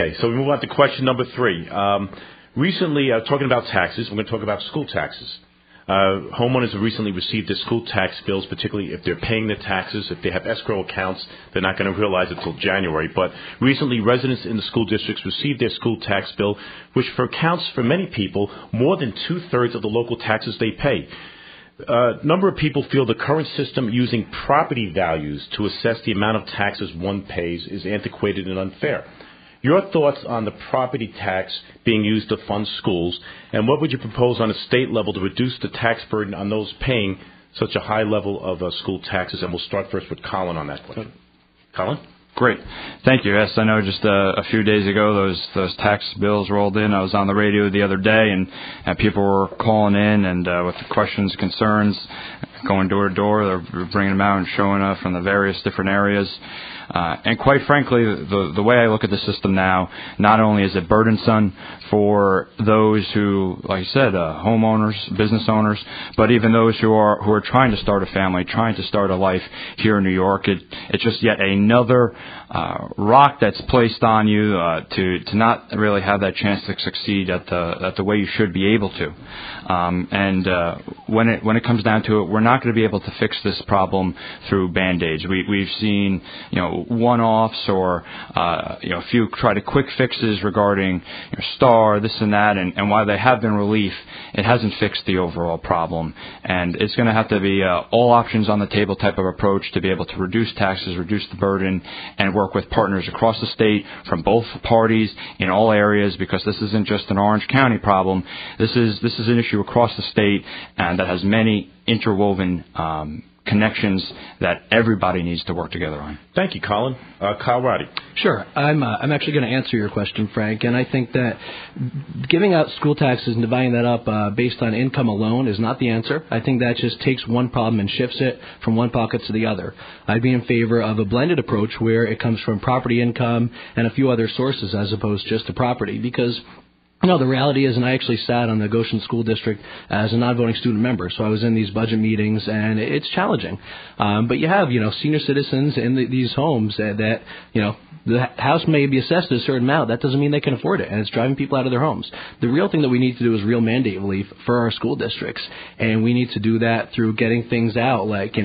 Okay, so we move on to question number 3. Recently, talking about taxes, we're going to talk about school taxes. Homeowners have recently received their school tax bills, particularly if they're paying their taxes. If they have escrow accounts, they're not going to realize it until January. But recently, residents in the school districts received their school tax bill, which accounts for many people more than 2/3 of the local taxes they pay. A number of people feel the current system using property values to assess the amount of taxes one pays is antiquated and unfair. Your thoughts on the property tax being used to fund schools, and what would you propose on a state level to reduce the tax burden on those paying such a high level of school taxes? And we'll start first with Colin on that question. Colin? Great. Thank you. Yes, I know just a few days ago those tax bills rolled in. I was on the radio the other day, and people were calling in and with questions, concerns, going door to door. They're bringing them out and showing up from the various different areas. And quite frankly, the way I look at the system now, not only is it burdensome for those who, like I said, homeowners, business owners, but even those who are trying to start a family, trying to start a life here in New York. It's just yet another rock that's placed on you to not really have that chance to succeed at the way you should be able to. And when it comes down to it, we're not going to be able to fix this problem through Band-Aids. We've seen, one-offs or a few try to quick fixes regarding STAR, this and that, and while they have been relief, it hasn't fixed the overall problem. And it's going to have to be all options on the table type of approach to be able to reduce taxes, reduce the burden, and work with partners across the state from both parties in all areas, because this isn't just an Orange County problem. This is an issue across the state and that has many interwoven connections that everybody needs to work together on. Thank you, Colin. Kyle Roddey. Sure. I'm actually going to answer your question, Frank, and I think that giving out school taxes and dividing that up based on income alone is not the answer. I think that just takes one problem and shifts it from one pocket to the other. I'd be in favor of a blended approach where it comes from property income and a few other sources as opposed just to property, because the reality is, and I actually sat on the Goshen School District as a non-voting student member, so I was in these budget meetings, and it's challenging. But you have, senior citizens in these homes that the house may be assessed at a certain amount. That doesn't mean they can afford it, and it's driving people out of their homes. The real thing that we need to do is real mandate relief for our school districts, and we need to do that through getting things out like,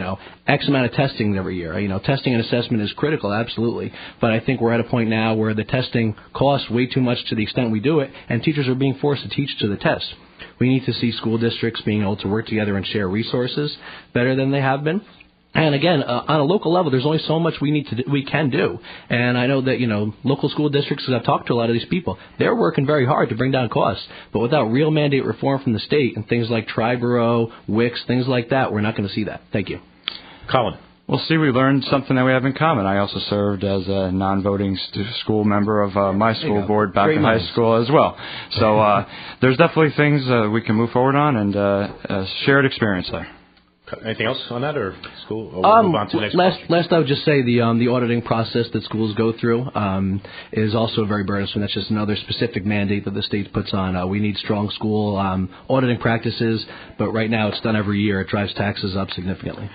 X amount of testing every year. Testing and assessment is critical, absolutely, but I think we're at a point now where the testing costs way too much to the extent we do it, and teachers are being forced to teach to the test. We need to see school districts being able to work together and share resources better than they have been. And again, on a local level, there's only so much we can do. And I know that, local school districts, because I've talked to a lot of these people, they're working very hard to bring down costs. But without real mandate reform from the state and things like Triborough, WICS, things like that, we're not going to see that. Thank you. Colin. Well, see, we learned something that we have in common. I also served as a non-voting school member of my school board back in high school as well. So there's definitely things we can move forward on and shared experience there. Anything else on that, or school? Or we'll move on to the next question. Last, I would just say the auditing process that schools go through is also very burdensome. That's just another specific mandate that the state puts on. We need strong school auditing practices, but right now it's done every year. It drives taxes up significantly.